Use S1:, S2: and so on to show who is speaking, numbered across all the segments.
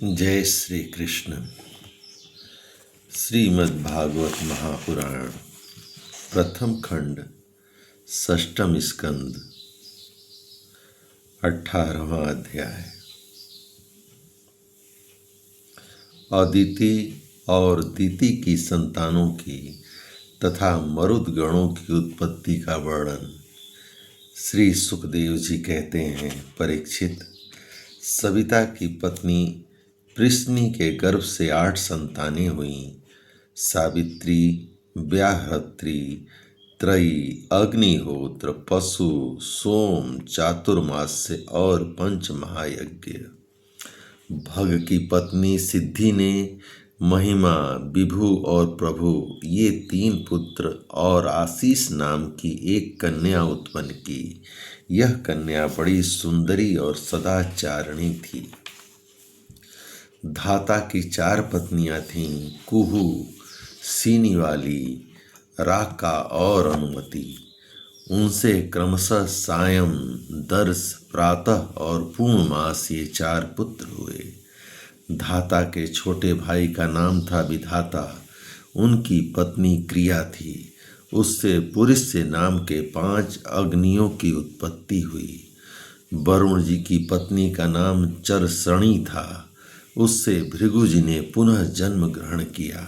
S1: जय श्री कृष्ण। श्रीमद् भागवत महापुराण प्रथम खंड षष्ठम स्कंद 18वां अध्याय। अदिति और दिति की संतानों की तथा मरुद गणों की उत्पत्ति का वर्णन। श्री सुखदेव जी कहते हैं, परीक्षित, सविता की पत्नी पृश्नि के गर्भ से 8 संतानें हुईं। सावित्री, व्याहृत्री, त्रयी, अग्निहोत्र, पशु, सोम, चातुर्मास्य और 5 महायज्ञ। भग की पत्नी सिद्धि ने महिमा, विभु और प्रभु ये 3 पुत्र और आशीष नाम की एक कन्या उत्पन्न की। यह कन्या बड़ी सुंदरी और सदाचारिणी थी। धाता की 4 पत्नियां थीं, कुहू, सीनीवाली, राका और अनुमति। उनसे क्रमशः सायं, दर्श, प्रातः और पूर्णमास ये 4 पुत्र हुए। धाता के छोटे भाई का नाम था विधाता। उनकी पत्नी क्रिया थी। उससे पुरुष नाम के 5 अग्नियों की उत्पत्ति हुई। वरुण जी की पत्नी का नाम चरसणी था। उससे भृगु जी ने पुनः जन्म ग्रहण किया।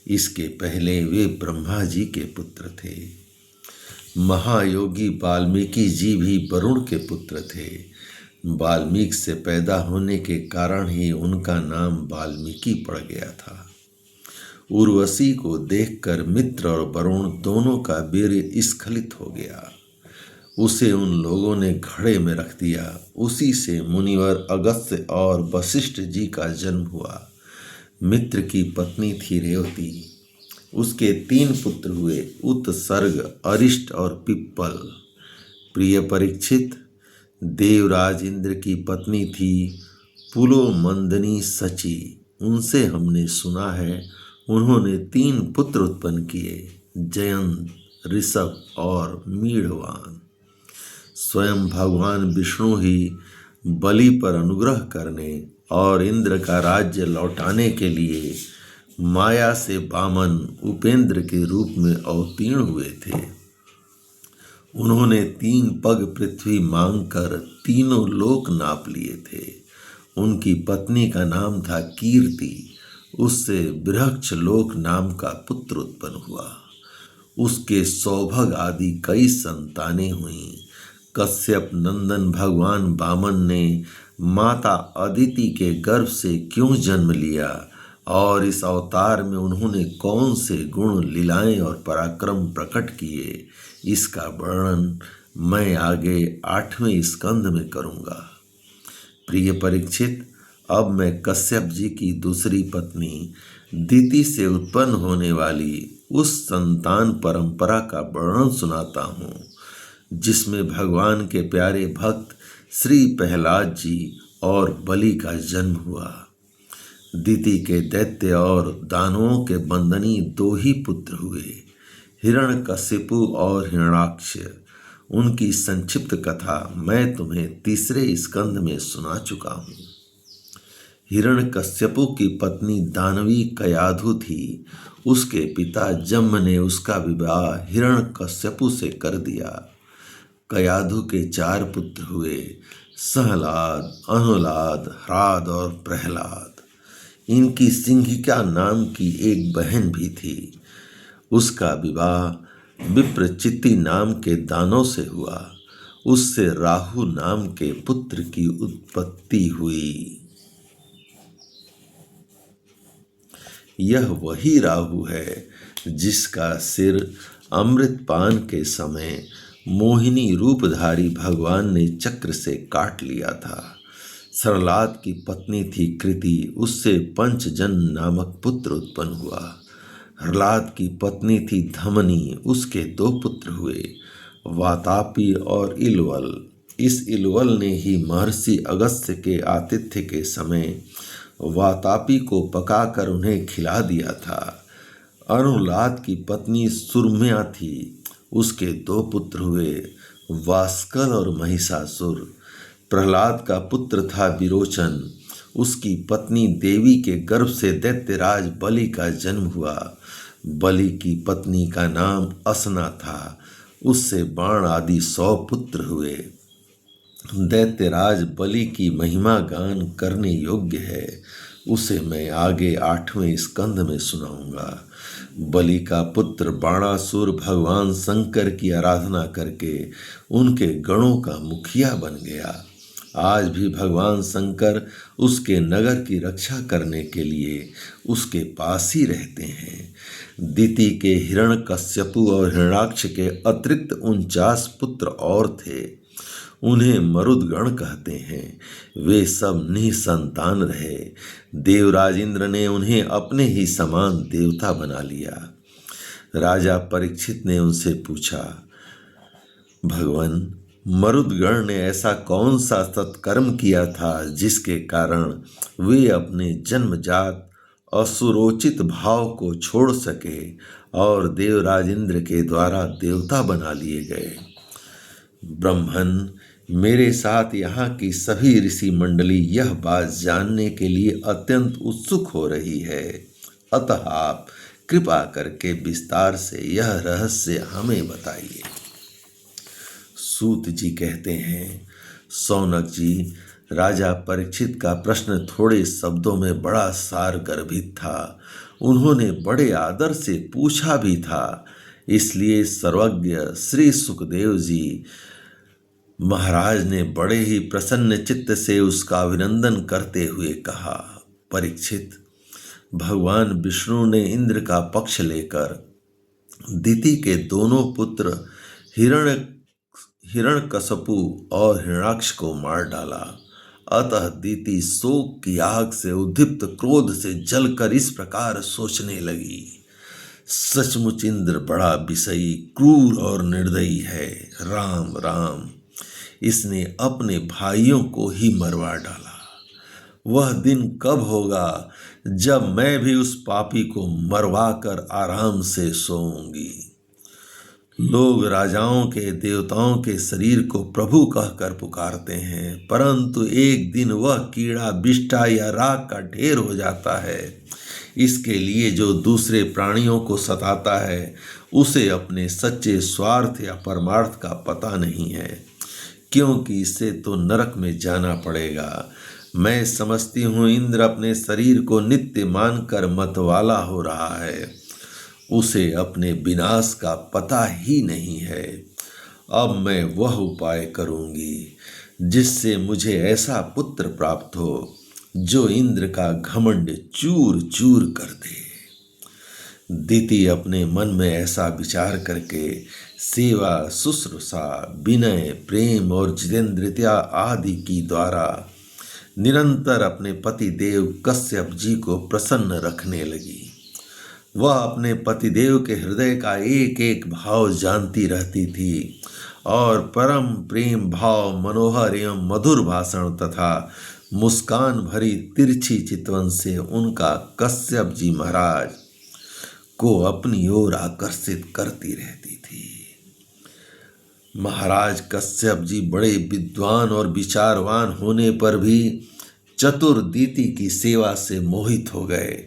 S1: इसके पहले वे ब्रह्मा जी के पुत्र थे। महायोगी वाल्मीकि जी भी वरुण के पुत्र थे। वाल्मीकि से पैदा होने के कारण ही उनका नाम वाल्मीकि पड़ गया था। उर्वशी को देखकर मित्र और वरुण दोनों का वीर स्खलित हो गया। उसे उन लोगों ने घड़े में रख दिया। उसी से मुनिवर अगस्त्य और वशिष्ठ जी का जन्म हुआ। मित्र की पत्नी थी रेवती। उसके 3 पुत्र हुए, उत्सर्ग, अरिष्ट और पिप्पल। प्रिय परीक्षित, देवराज इंद्र की पत्नी थी पुलोमंदनी सची। उनसे हमने सुना है उन्होंने 3 पुत्र उत्पन्न किए, जयंत, ऋषभ और मीढ़वान। स्वयं भगवान विष्णु ही बलि पर अनुग्रह करने और इंद्र का राज्य लौटाने के लिए माया से वामन उपेंद्र के रूप में अवतीर्ण हुए थे। उन्होंने 3 पग पृथ्वी मांगकर तीनों लोक नाप लिए थे। उनकी पत्नी का नाम था कीर्ति। उससे बृहक्ष लोक नाम का पुत्र उत्पन्न हुआ। उसके सौभग आदि कई संतानें हुईं। कश्यप नंदन भगवान वामन ने माता अदिति के गर्भ से क्यों जन्म लिया और इस अवतार में उन्होंने कौन से गुण, लीलाएं और पराक्रम प्रकट किए, इसका वर्णन मैं आगे 8वें स्कंद में करूँगा। प्रिय परीक्षित, अब मैं कश्यप जी की दूसरी पत्नी दिति से उत्पन्न होने वाली उस संतान परंपरा का वर्णन सुनाता हूँ जिसमें भगवान के प्यारे भक्त श्री प्रहलाद जी और बलि का जन्म हुआ। दिति के दैत्य और दानवों के बंदनी 2 ही पुत्र हुए, हिरण्यकशिपु और हिरण्याक्ष। उनकी संक्षिप्त कथा मैं तुम्हें 3रे स्कंद में सुना चुका हूँ। हिरण्यकश्यपु की पत्नी दानवी कयाधु थी। उसके पिता जम्भ ने उसका विवाह हिरण्यकश्यपु से कर दिया। कयाधु के 4 पुत्र हुए, सहलाद, अनुलाद, ह्राद और प्रहलाद। इनकी सिंहिका नाम की एक बहन भी थी। उसका विवाह विप्रचित्ति नाम के दानव से हुआ। उससे राहु नाम के पुत्र की उत्पत्ति हुई। यह वही राहु है जिसका सिर अमृतपान के समय मोहिनी रूपधारी भगवान ने चक्र से काट लिया था। सरलाद की पत्नी थी कृति। उससे पंचजन नामक पुत्र उत्पन्न हुआ। हरलाद की पत्नी थी धमनी। उसके 2 पुत्र हुए, वातापी और इलवल। इस इलवल ने ही महर्षि अगस्त्य के आतिथ्य के समय वातापी को पकाकर उन्हें खिला दिया था। अनुलाद की पत्नी सुरम्या थी। उसके 2 पुत्र हुए, वास्कल और महिषासुर। प्रहलाद का पुत्र था विरोचन। उसकी पत्नी देवी के गर्भ से दैत्यराज बलि का जन्म हुआ। बलि की पत्नी का नाम असना था। उससे बाण आदि 100 पुत्र हुए। दैत्यराज बलि की महिमा गान करने योग्य है। उसे मैं आगे 8वें स्कंद में सुनाऊंगा। बलि का पुत्र बाणासुर भगवान शंकर की आराधना करके उनके गणों का मुखिया बन गया। आज भी भगवान शंकर उसके नगर की रक्षा करने के लिए उसके पास ही रहते हैं। दिति के हिरण्यकश्यपु और हिरण्याक्ष के अतिरिक्त 49 पुत्र और थे। उन्हें मरुदगण कहते हैं। वे सब निसंतान रहे। देवराज इंद्र ने उन्हें अपने ही समान देवता बना लिया। राजा परीक्षित ने उनसे पूछा, भगवान, मरुदगण ने ऐसा कौन सा सत्कर्म किया था जिसके कारण वे अपने जन्मजात असुरोचित भाव को छोड़ सके और देवराज इंद्र के द्वारा देवता बना लिए गए? ब्रह्मन, मेरे साथ यहाँ की सभी ऋषि मंडली यह बात जानने के लिए अत्यंत उत्सुक हो रही है। अतः आप कृपा करके विस्तार से यह रहस्य हमें बताइए। सूत जी कहते हैं, सौनक जी, राजा परीक्षित का प्रश्न थोड़े शब्दों में बड़ा सारगर्भित था। उन्होंने बड़े आदर से पूछा भी था। इसलिए सर्वज्ञ श्री सुखदेव जी महाराज ने बड़े ही प्रसन्न चित्त से उसका अभिनंदन करते हुए कहा, परीक्षित, भगवान विष्णु ने इंद्र का पक्ष लेकर दिति के दोनों पुत्र हिरण्यकशिपु और हिरण्याक्ष को मार डाला। अतः दिति शोक की आग से उद्दीप्त क्रोध से जलकर इस प्रकार सोचने लगी, सचमुच इंद्र बड़ा विषयी, क्रूर और निर्दयी है। राम राम, इसने अपने भाइयों को ही मरवा डाला। वह दिन कब होगा जब मैं भी उस पापी को मरवा कर आराम से सोऊंगी। लोग राजाओं के, देवताओं के शरीर को प्रभु कहकर पुकारते हैं, परंतु एक दिन वह कीड़ा, बिष्ठा या राख का ढेर हो जाता है। इसके लिए जो दूसरे प्राणियों को सताता है, उसे अपने सच्चे स्वार्थ या परमार्थ का पता नहीं है, क्योंकि इसे तो नरक में जाना पड़ेगा। मैं समझती हूँ इंद्र अपने शरीर को नित्य मानकर मतवाला हो रहा है। उसे अपने विनाश का पता ही नहीं है। अब मैं वह उपाय करूँगी जिससे मुझे ऐसा पुत्र प्राप्त हो जो इंद्र का घमंड चूर चूर कर दे। दिति अपने मन में ऐसा विचार करके सेवा, शुश्रूषा, विनय, प्रेम और जितेंद्रियता आदि की द्वारा निरंतर अपने पति देव कश्यप जी को प्रसन्न रखने लगी। वह अपने पतिदेव के हृदय का एक एक भाव जानती रहती थी और परम प्रेम भाव, मनोहर एवं मधुर भाषण तथा मुस्कान भरी तिरछी चितवन से उनका कश्यप जी महाराज को अपनी ओर आकर्षित करती रहती थी। महाराज कश्यप जी बड़े विद्वान और विचारवान होने पर भी चतुर दिति की सेवा से मोहित हो गए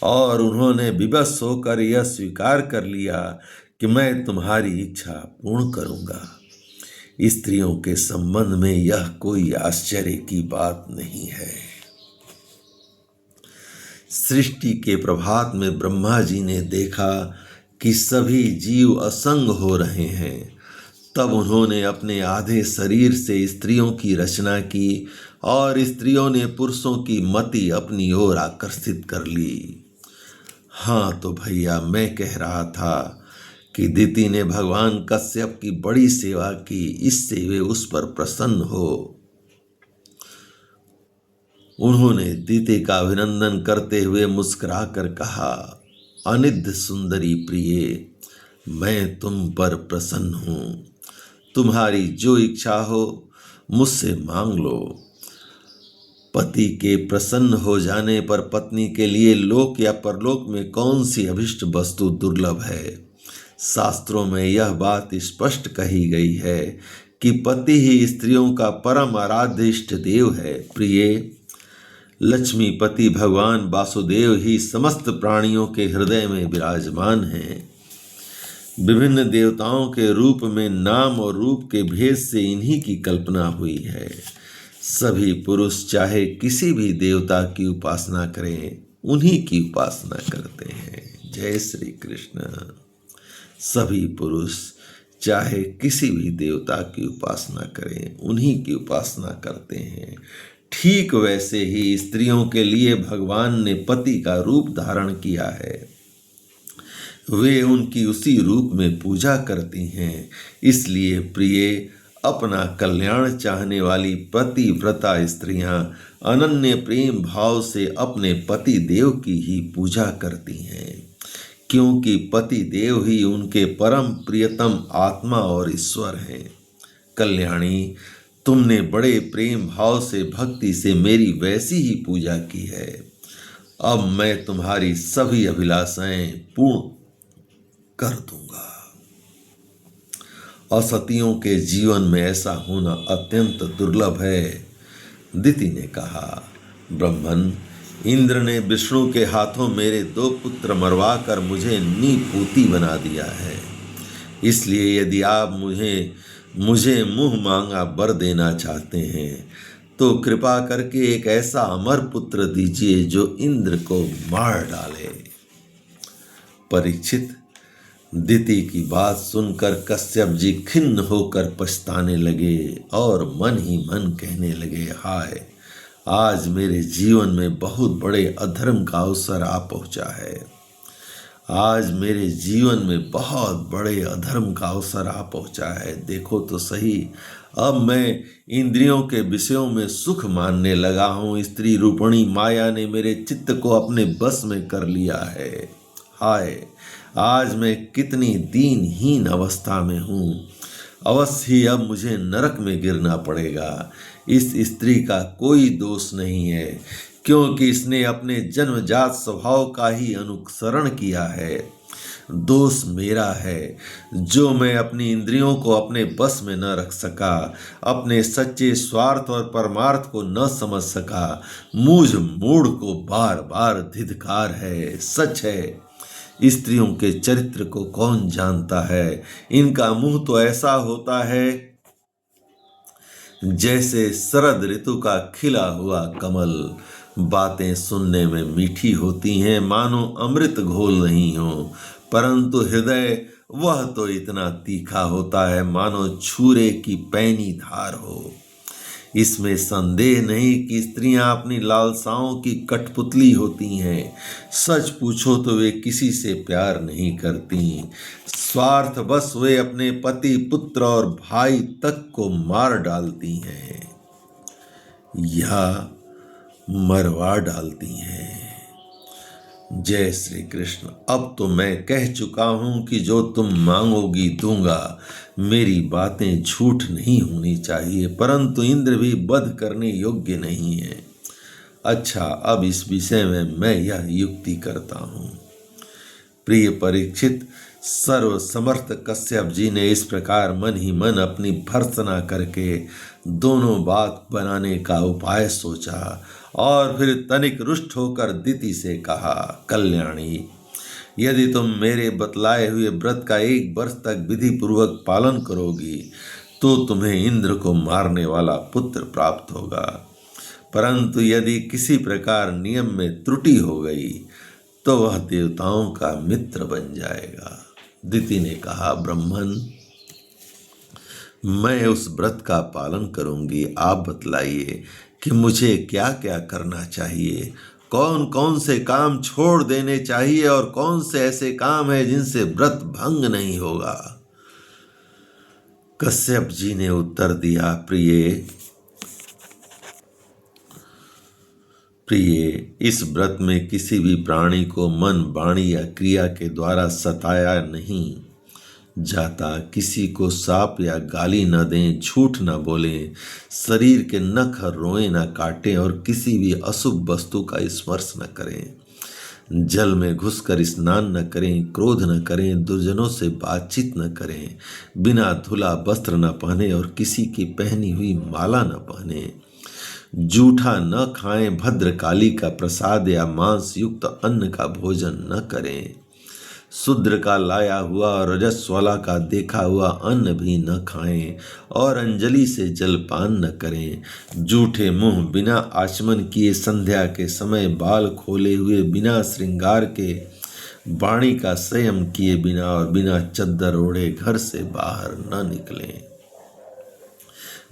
S1: और उन्होंने विवश होकर यह स्वीकार कर लिया कि मैं तुम्हारी इच्छा पूर्ण करूंगा। स्त्रियों के संबंध में यह कोई आश्चर्य की बात नहीं है। सृष्टि के प्रभात में ब्रह्मा जी ने देखा कि सभी जीव असंग हो रहे हैं। तब उन्होंने अपने आधे शरीर से स्त्रियों की रचना की और स्त्रियों ने पुरुषों की मति अपनी ओर आकर्षित कर ली। हाँ तो भैया, मैं कह रहा था कि दिति ने भगवान कश्यप की बड़ी सेवा की, इससे वे उस पर प्रसन्न हो। उन्होंने दिति का अभिनंदन करते हुए मुस्कुराकर कहा, अनिद्य सुंदरी प्रिय, मैं तुम पर प्रसन्न हूँ। तुम्हारी जो इच्छा हो मुझसे मांग लो। पति के प्रसन्न हो जाने पर पत्नी के लिए लोक या परलोक में कौन सी अभिष्ट वस्तु दुर्लभ है। शास्त्रों में यह बात स्पष्ट कही गई है कि पति ही स्त्रियों का परम आराध्य इष्ट देव है। प्रिय, लक्ष्मीपति भगवान वासुदेव ही समस्त प्राणियों के हृदय में विराजमान हैं। विभिन्न देवताओं के रूप में नाम और रूप के भेद से इन्हीं की कल्पना हुई है। सभी पुरुष चाहे किसी भी देवता की उपासना करें, उन्हीं की उपासना करते हैं। जय श्री कृष्ण। सभी पुरुष चाहे किसी भी देवता की उपासना करें, उन्हीं की उपासना करते हैं। ठीक वैसे ही स्त्रियों के लिए भगवान ने पति का रूप धारण किया है। वे उनकी उसी रूप में पूजा करती हैं। इसलिए प्रिय, अपना कल्याण चाहने वाली पतिव्रता स्त्रियां अनन्य प्रेम भाव से अपने पति देव की ही पूजा करती हैं, क्योंकि पति देव ही उनके परम प्रियतम आत्मा और ईश्वर हैं। कल्याणी, तुमने बड़े प्रेम भाव से भक्ति से मेरी वैसी ही पूजा की है। अब मैं तुम्हारी सभी अभिलाषाएं पूर्ण कर दूंगा। असतियों के जीवन में ऐसा होना अत्यंत दुर्लभ है। दिति ने कहा, ब्रह्मन, इंद्र ने विष्णु के हाथों मेरे 2 पुत्र मरवा कर मुझे नीपूती बना दिया है। इसलिए यदि आप मुझे मुंह मांगा वर देना चाहते हैं तो कृपा करके एक ऐसा अमर पुत्र दीजिए जो इंद्र को मार डाले। परीक्षित, दिति की बात सुनकर कश्यप जी खिन्न होकर पछताने लगे और मन ही मन कहने लगे, हाय, आज मेरे जीवन में बहुत बड़े अधर्म का अवसर आ पहुंचा है। आज मेरे जीवन में बहुत बड़े अधर्म का अवसर आ पहुंचा है। देखो तो सही, अब मैं इंद्रियों के विषयों में सुख मानने लगा हूँ। स्त्री रूपणी माया ने मेरे चित्त को अपने बस में कर लिया है। हाय, आज मैं कितनी दीनहीन अवस्था में हूँ। अवश्य ही अब मुझे नरक में गिरना पड़ेगा। इस स्त्री का कोई दोष नहीं है, क्योंकि इसने अपने जन्मजात स्वभाव का ही अनुसरण किया है। दोष मेरा है जो मैं अपनी इंद्रियों को अपने बस में न रख सका, अपने सच्चे स्वार्थ और परमार्थ को न समझ सका। मुझ मूढ़ को बार बार धिक्कार है। सच है, स्त्रियों के चरित्र को कौन जानता है। इनका मुंह तो ऐसा होता है जैसे शरद ऋतु का खिला हुआ कमल। बातें सुनने में मीठी होती हैं, मानो अमृत घोल रही हो, परंतु हृदय वह तो इतना तीखा होता है मानो छुरे की पैनी धार हो। इसमें संदेह नहीं कि स्त्रियां अपनी लालसाओं की कठपुतली होती हैं। सच पूछो तो वे किसी से प्यार नहीं करती। स्वार्थवश वे अपने पति, पुत्र और भाई तक को मार डालती हैं या मरवा डालती हैं। जय श्री कृष्ण। अब तो मैं कह चुका हूं कि जो तुम मांगोगी दूंगा। मेरी बातें झूठ नहीं होनी चाहिए, परंतु इंद्र भी वध करने योग्य नहीं है। अच्छा, अब इस विषय में मैं यह युक्ति करता हूं। प्रिय परीक्षित, सर्व समर्थ कश्यप जी ने इस प्रकार मन ही मन अपनी भर्त्सना करके दोनों बात बनाने का उपाय सोचा और फिर तनिक रुष्ट होकर दिति से कहा, कल्याणी, यदि तुम मेरे बतलाए हुए व्रत का 1 वर्ष तक विधि पूर्वक पालन करोगी तो तुम्हें इंद्र को मारने वाला पुत्र प्राप्त होगा। परंतु यदि किसी प्रकार नियम में त्रुटि हो गई तो वह देवताओं का मित्र बन जाएगा। दिति ने कहा, ब्रह्मन, मैं उस व्रत का पालन करूंगी। आप बतलाइए कि मुझे क्या क्या करना चाहिए, कौन कौन से काम छोड़ देने चाहिए और कौन से ऐसे काम है जिनसे व्रत भंग नहीं होगा। कश्यप जी ने उत्तर दिया, प्रिय, इस व्रत में किसी भी प्राणी को मन, वाणी या क्रिया के द्वारा सताया नहीं जाता। किसी को साप या गाली न दें, झूठ न बोलें, शरीर के नख और रोएं न काटें और किसी भी अशुभ वस्तु का स्पर्श न करें। जल में घुसकर स्नान न करें, क्रोध न करें, दुर्जनों से बातचीत न करें, बिना धुला वस्त्र न पहने और किसी की पहनी हुई माला न पहने। जूठा न खाएं, भद्रकाली का प्रसाद या मांस युक्त अन्न का भोजन न करें। शूद्र का लाया हुआ और रजस्वला का देखा हुआ अन्न भी न खाएं और अंजलि से जलपान न करें। जूठे मुंह बिना आचमन किए संध्या के समय बाल खोले हुए बिना श्रृंगार के वाणी का संयम किए बिना और बिना चद्दर ओढ़े घर से बाहर न निकलें।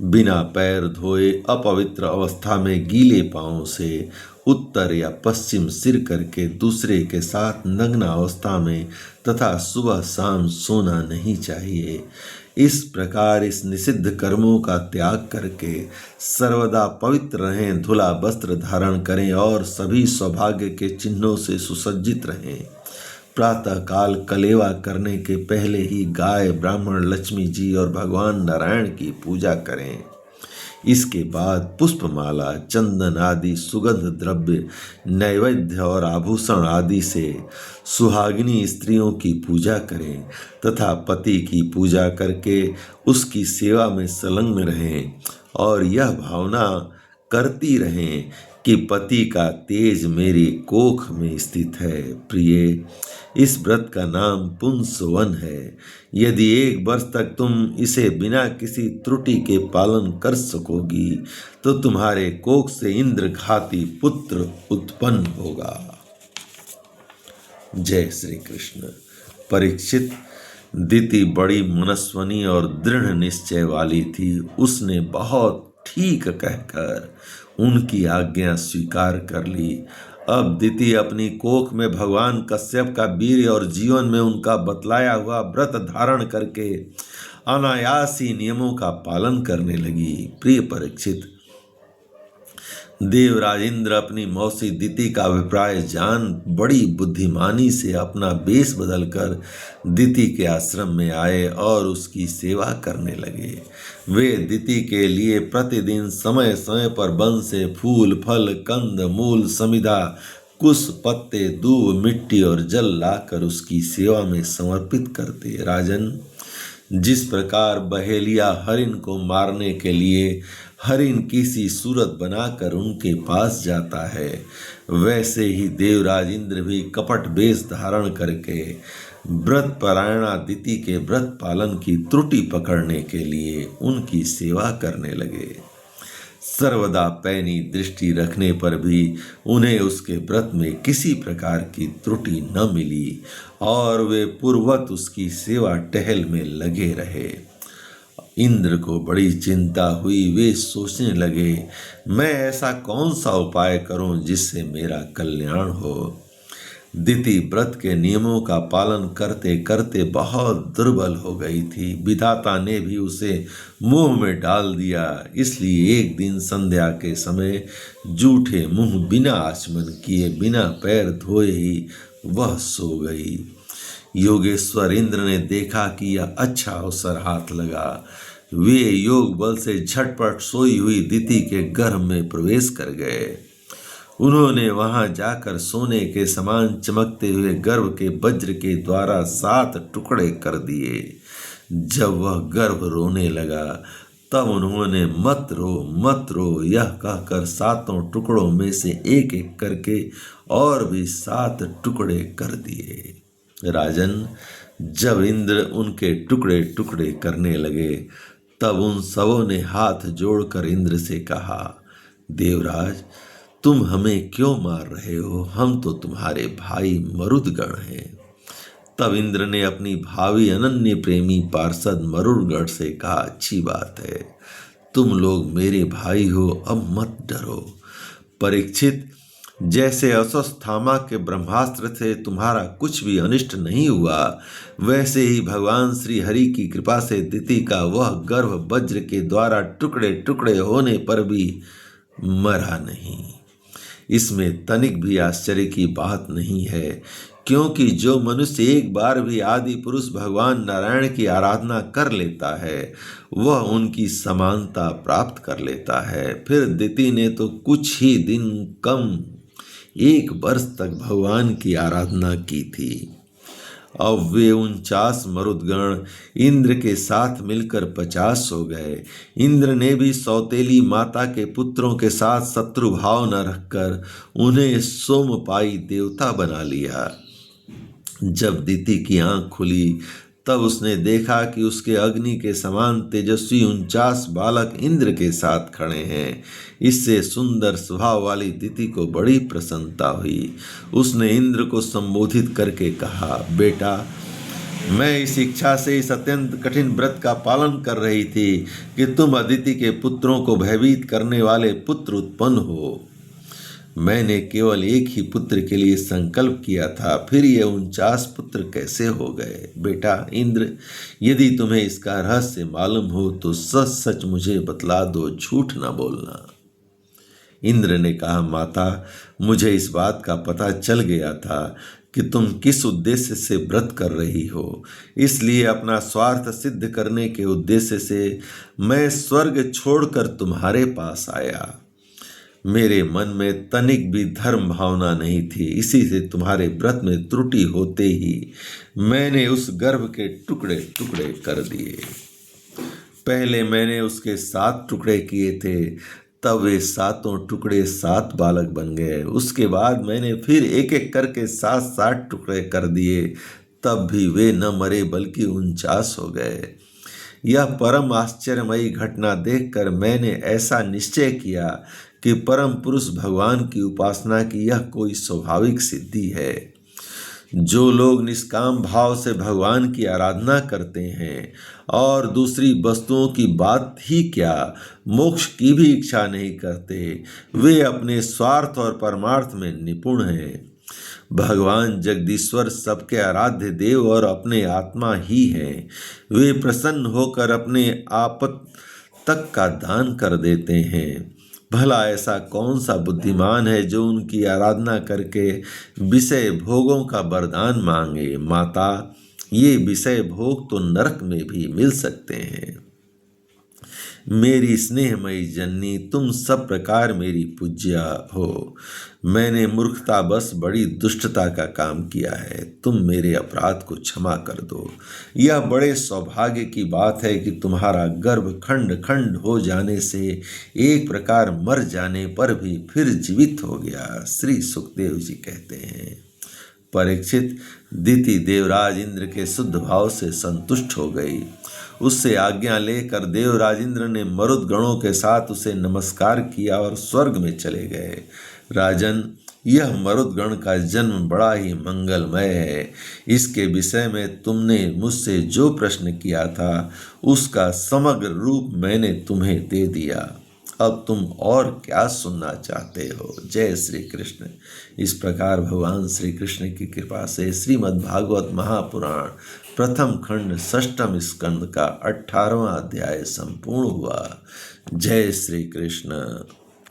S1: बिना पैर धोए अपवित्र अवस्था में गीले पांवों से उत्तर या पश्चिम सिर करके दूसरे के साथ नग्न अवस्था में तथा सुबह शाम सोना नहीं चाहिए। इस प्रकार इस निषिद्ध कर्मों का त्याग करके सर्वदा पवित्र रहें, धुला वस्त्र धारण करें और सभी सौभाग्य के चिन्हों से सुसज्जित रहें। प्रातः काल कलेवा करने के पहले ही गाय, ब्राह्मण, लक्ष्मी जी और भगवान नारायण की पूजा करें। इसके बाद पुष्पमाला, चंदन आदि सुगंध द्रव्य, नैवेद्य और आभूषण आदि से सुहागिनी स्त्रियों की पूजा करें तथा पति की पूजा करके उसकी सेवा में संलग्न रहें और यह भावना करती रहें कि पति का तेज मेरी कोख में स्थित है। प्रिय, इस व्रत का नाम पुंसवन है। यदि 1 वर्ष तक तुम इसे बिना किसी त्रुटि के पालन कर सकोगी तो तुम्हारे कोख से इंद्र घाती पुत्र उत्पन्न होगा। जय श्री कृष्ण। परीक्षित, दिति बड़ी मनस्वनी और दृढ़ निश्चय वाली थी। उसने बहुत ठीक कहकर उनकी आज्ञा स्वीकार कर ली। अब दिति अपनी कोख में भगवान कश्यप का वीर्य और जीवन में उनका बतलाया हुआ व्रत धारण करके अनायास ही नियमों का पालन करने लगी। प्रिय परीक्षित, देवराज इंद्र अपनी मौसी दिति का अभिप्राय जान बड़ी बुद्धिमानी से अपना वेश बदलकर दिति के आश्रम में आए और उसकी सेवा करने लगे। वे दिति के लिए प्रतिदिन समय समय पर वन से फूल, फल, कंद, मूल, समिधा, कुश, पत्ते, दूब, मिट्टी और जल लाकर उसकी सेवा में समर्पित करते। राजन, जिस प्रकार बहेलिया हरिन को मारने के लिए हरिन की सी सूरत बनाकर उनके पास जाता है, वैसे ही देवराज इंद्र भी कपट वेश धारण करके व्रत परायणा दिति के व्रत पालन की त्रुटि पकड़ने के लिए उनकी सेवा करने लगे। सर्वदा पैनी दृष्टि रखने पर भी उन्हें उसके व्रत में किसी प्रकार की त्रुटि न मिली और वे पूर्ववत उसकी सेवा टहल में लगे रहे। इंद्र को बड़ी चिंता हुई। वे सोचने लगे, मैं ऐसा कौन सा उपाय करूं जिससे मेरा कल्याण हो। दिति व्रत के नियमों का पालन करते करते बहुत दुर्बल हो गई थी। विधाता ने भी उसे मुंह में डाल दिया। इसलिए एक दिन संध्या के समय जूठे मुंह बिना आचमन किए, बिना पैर धोए ही वह सो गई। योगेश्वर इंद्र ने देखा कि यह अच्छा अवसर हाथ लगा। वे योग बल से झटपट सोई हुई दिति के गर्भ में प्रवेश कर गए। उन्होंने वहां जाकर सोने के समान चमकते हुए गर्भ के वज्र के द्वारा 7 टुकड़े कर दिए। जब वह गर्भ रोने लगा तब उन्होंने मत रो यह कहकर 7 टुकड़ों में से एक एक करके और भी 7 टुकड़े कर दिए। राजन, जब इंद्र उनके टुकड़े टुकड़े करने लगे तब उन सबों ने हाथ जोड़कर इंद्र से कहा, देवराज, तुम हमें क्यों मार रहे हो? हम तो तुम्हारे भाई मरुदगण हैं। तब इंद्र ने अपनी भावी अनन्य प्रेमी पार्षद मरुदगण से कहा, अच्छी बात है, तुम लोग मेरे भाई हो, अब मत डरो। परीक्षित, जैसे अश्वत्थामा के ब्रह्मास्त्र से तुम्हारा कुछ भी अनिष्ट नहीं हुआ, वैसे ही भगवान श्री हरि की कृपा से दिति का वह गर्भ वज्र के द्वारा टुकड़े टुकड़े होने पर भी मरा नहीं। इसमें तनिक भी आश्चर्य की बात नहीं है, क्योंकि जो मनुष्य एक बार भी आदि पुरुष भगवान नारायण की आराधना कर लेता है वह उनकी समानता प्राप्त कर लेता है। फिर दिति ने तो कुछ ही दिन कम 1 वर्ष तक भगवान की आराधना की थी। अब वे 49 मरुदगण इंद्र के साथ मिलकर 50 हो गए। इंद्र ने भी सौतेली माता के पुत्रों के साथ शत्रु भाव न रखकर उन्हें सोमपाई देवता बना लिया। जब दिति की आंख खुली तब उसने देखा कि उसके अग्नि के समान तेजस्वी 49 बालक इंद्र के साथ खड़े हैं। इससे सुंदर स्वभाव वाली दिति को बड़ी प्रसन्नता हुई। उसने इंद्र को संबोधित करके कहा, बेटा, मैं इस इच्छा से इस अत्यंत कठिन व्रत का पालन कर रही थी कि तुम अदिति के पुत्रों को भयभीत करने वाले पुत्र उत्पन्न हो। मैंने केवल एक ही पुत्र के लिए संकल्प किया था, फिर ये 49 पुत्र कैसे हो गए? बेटा इंद्र, यदि तुम्हें इसका रहस्य मालूम हो तो सच सच मुझे बतला दो, झूठ न बोलना। इंद्र ने कहा, माता, मुझे इस बात का पता चल गया था कि तुम किस उद्देश्य से व्रत कर रही हो, इसलिए अपना स्वार्थ सिद्ध करने के उद्देश्य से मैं स्वर्ग छोड़कर तुम्हारे पास आया। मेरे मन में तनिक भी धर्म भावना नहीं थी, इसी से तुम्हारे व्रत में त्रुटि होते ही मैंने उस गर्भ के टुकड़े टुकड़े कर दिए। पहले मैंने उसके 7 टुकड़े किए थे, तब वे 7 टुकड़े 7 बालक बन गए। उसके बाद मैंने फिर एक एक करके 7 टुकड़े कर दिए, तब भी वे न मरे बल्कि 49 हो गए। यह परम आश्चर्यमयी घटना देखकर मैंने ऐसा निश्चय किया कि परम पुरुष भगवान की उपासना की यह कोई स्वाभाविक सिद्धि है। जो लोग निष्काम भाव से भगवान की आराधना करते हैं और दूसरी वस्तुओं की बात ही क्या, मोक्ष की भी इच्छा नहीं करते, वे अपने स्वार्थ और परमार्थ में निपुण हैं। भगवान जगदीश्वर सबके आराध्य देव और अपने आत्मा ही हैं। वे प्रसन्न होकर अपने आपत तक का दान कर देते हैं। भला ऐसा कौन सा बुद्धिमान है जो उनकी आराधना करके विषय भोगों का वरदान मांगे? माता, ये विषय भोग तो नरक में भी मिल सकते हैं। मेरी स्नेहमयी जननी, तुम सब प्रकार मेरी पूज्या हो। मैंने मूर्खतावश बड़ी दुष्टता का काम किया है, तुम मेरे अपराध को क्षमा कर दो। यह बड़े सौभाग्य की बात है कि तुम्हारा गर्भ खंड खंड हो जाने से एक प्रकार मर जाने पर भी फिर जीवित हो गया। श्री सुखदेव जी कहते हैं, परीक्षित, दिति देवराज इंद्र के शुद्ध भाव से संतुष्ट हो गई। उससे आज्ञा लेकर देवराज इंद्र ने मरुद गणों के साथ उसे नमस्कार किया और स्वर्ग में चले गए। राजन, यह मरुद गण का जन्म बड़ा ही मंगलमय है। इसके विषय में तुमने मुझसे जो प्रश्न किया था उसका समग्र रूप मैंने तुम्हें दे दिया। अब तुम और क्या सुनना चाहते हो? जय श्री कृष्ण। इस प्रकार भगवान श्री कृष्ण की कृपा से श्रीमद् भागवत महापुराण प्रथम खंड 6वें स्कंद का 18वां अध्याय संपूर्ण हुआ। जय श्री कृष्ण।